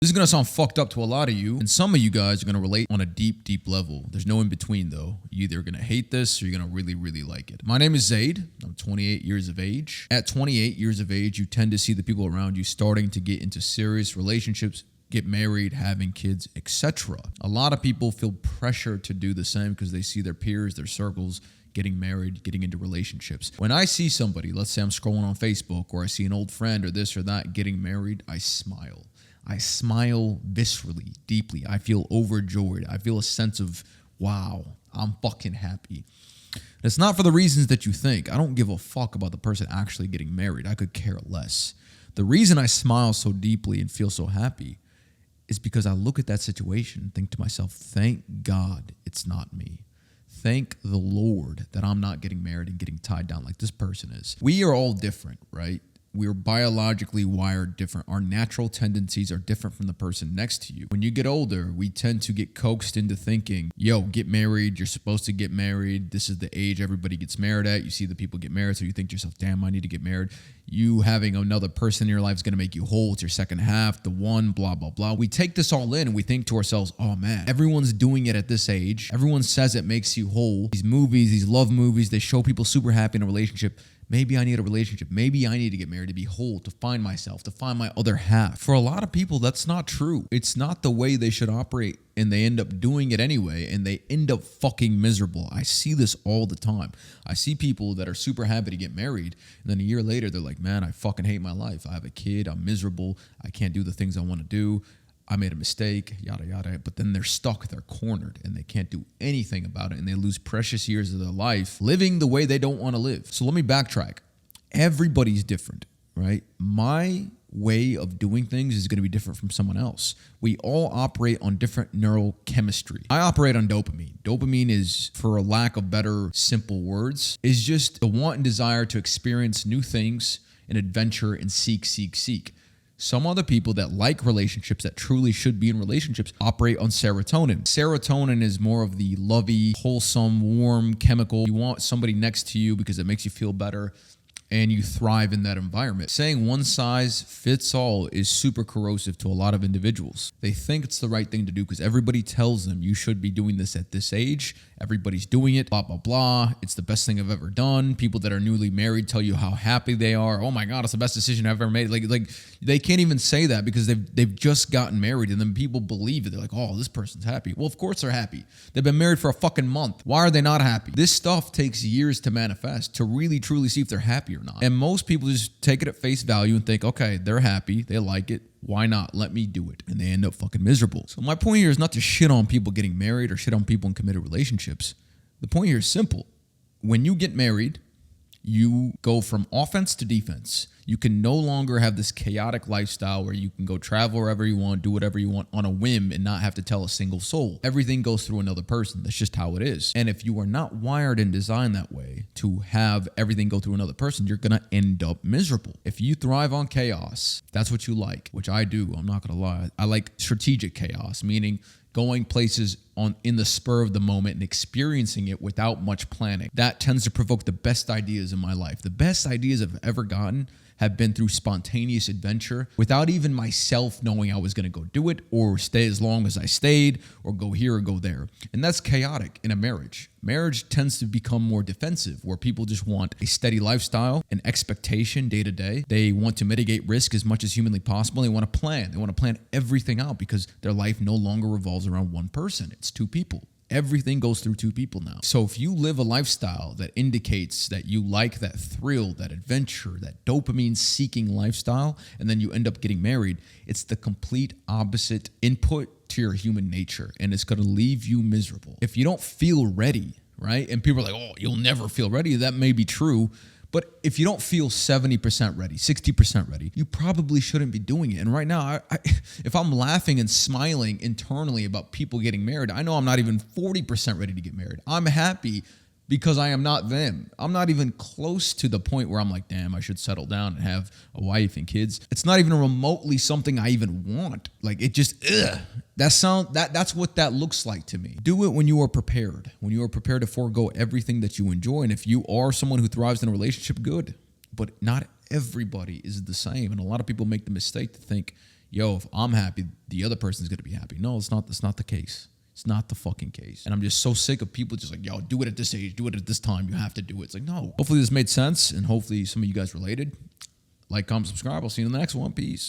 This is going to sound fucked up to a lot of you, and some of you guys are going to relate on a deep, deep level. There's no in between, though. You're either going to hate this or you're going to really, really like it. My name is Zaid. I'm 28 years of age. At 28 years of age, you tend to see the people around you starting to get into serious relationships, get married, having kids, etc. A lot of people feel pressure to do the same because they see their peers, their circles, getting married, getting into relationships. When I see somebody, let's say I'm scrolling on Facebook, or I see an old friend or this or that getting married, I smile. I smile viscerally, deeply. I feel overjoyed. I feel a sense of, wow, I'm fucking happy. It's not for the reasons that you think. I don't give a fuck about the person actually getting married. I could care less. The reason I smile so deeply and feel so happy is because I look at that situation and think to myself, thank God it's not me. Thank the Lord that I'm not getting married and getting tied down like this person is. We are all different, right? We're biologically wired different. Our natural tendencies are different from the person next to you. When you get older, we tend to get coaxed into thinking, yo, get married. You're supposed to get married. This is the age everybody gets married at. You see the people get married, so you think to yourself, damn, I need to get married. You having another person in your life is going to make you whole. It's your second half, the one, blah, blah, blah. We take this all in and we think to ourselves, oh man, everyone's doing it at this age. Everyone says it makes you whole. These movies, these love movies, they show people super happy in a relationship. Maybe I need a relationship. Maybe I need to get married to be whole, to find myself, to find my other half. For a lot of people, that's not true. It's not the way they should operate, and they end up doing it anyway, and they end up fucking miserable. I see this all the time. I see people that are super happy to get married, and then a year later, they're like, man, I fucking hate my life. I have a kid. I'm miserable. I can't do the things I want to do. I made a mistake, yada, yada. But then they're stuck, they're cornered, and they can't do anything about it. And they lose precious years of their life living the way they don't want to live. So let me backtrack. Everybody's different, right? My way of doing things is going to be different from someone else. We all operate on different neurochemistry. I operate on dopamine. Dopamine is, for a lack of better, simple words, is just the want and desire to experience new things and adventure and seek. Some other people that like relationships, that truly should be in relationships, operate on serotonin. Serotonin is more of the lovey, wholesome, warm chemical. You want somebody next to you because it makes you feel better and you thrive in that environment. Saying one size fits all is super corrosive to a lot of individuals. They think it's the right thing to do because everybody tells them you should be doing this at this age. Everybody's doing it, blah, blah, blah. It's the best thing I've ever done. People that are newly married tell you how happy they are. Oh my God, it's the best decision I've ever made. Like they can't even say that because they've just gotten married, and then people believe it. They're like, oh, this person's happy. Well, of course they're happy. They've been married for a fucking month. Why are they not happy? This stuff takes years to manifest, to really truly see if they're happy or not. And most people just take it at face value and think, okay, they're happy. They like it. Why not? Let me do it. And they end up fucking miserable. So my point here is not to shit on people getting married or shit on people in committed relationships. The point here is simple. When you get married, you go from offense to defense. You can no longer have this chaotic lifestyle where you can go travel wherever you want, do whatever you want on a whim and not have to tell a single soul. Everything goes through another person. That's just how it is. And if you are not wired and designed that way to have everything go through another person, you're going to end up miserable. If you thrive on chaos, that's what you like, which I do. I'm not going to lie. I like strategic chaos, meaning going places in the spur of the moment and experiencing it without much planning. That tends to provoke the best ideas in my life. The best ideas I've ever gotten have been through spontaneous adventure without even myself knowing I was going to go do it or stay as long as I stayed or go here or go there. And that's chaotic in a marriage. Marriage tends to become more defensive, where people just want a steady lifestyle, an expectation day to day. They want to mitigate risk as much as humanly possible. They want to plan. They want to plan everything out because their life no longer revolves around one person. It's two people. Everything goes through two people now. So if you live a lifestyle that indicates that you like that thrill, that adventure, that dopamine-seeking lifestyle, and then you end up getting married, it's the complete opposite input to your human nature, and it's going to leave you miserable. If you don't feel ready, right? And people are like, oh, you'll never feel ready. That may be true. But if you don't feel 70% ready, 60% ready, you probably shouldn't be doing it. And right now, if I'm laughing and smiling internally about people getting married, I know I'm not even 40% ready to get married. I'm happy because I am not them. I'm not even close to the point where I'm like, damn, I should settle down and have a wife and kids. It's not even remotely something I even want. Like, it just, that's what that looks like to me. Do it when you are prepared, to forego everything that you enjoy. And if you are someone who thrives in a relationship, good. But not everybody is the same. And a lot of people make the mistake to think, yo, if I'm happy, the other person's gonna be happy. No, it's not. That's not the case. It's not the fucking case. And I'm just so sick of people just like, yo, do it at this age, do it at this time. You have to do it. It's like, no. Hopefully this made sense, and hopefully some of you guys related. Like, comment, subscribe. I'll see you in the next one. Peace.